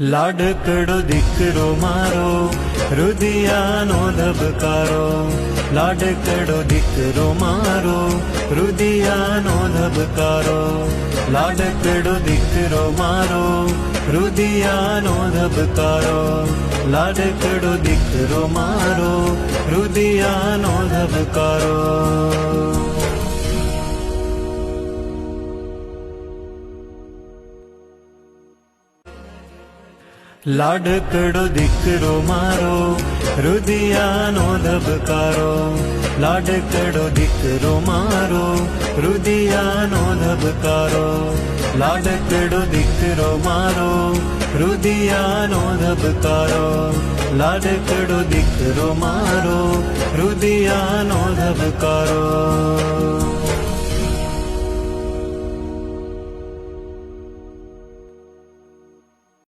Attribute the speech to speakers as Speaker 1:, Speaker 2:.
Speaker 1: લાડકડો દીકરો મારો રુદિયાનો ધબકારો, લાડકડો દીકરો મારો રુદિયાનો ધબકારો, લાડકડો દીકરો મારો રુદિયાનો ધબકારો, લાડકડો દીકરો મારો રુદિયાનો ધબકારો. લાડકડો દીકરો મારો રુદિયાનો ધબકારો, લાડકડો દીકરો મારો રુદિયાનો ધબકારો, લાડકડો દીકરો મારો રુદિયાનો ધબકારો, લાડકડો દીકરો મારો રુદિયાનો ધબકારો.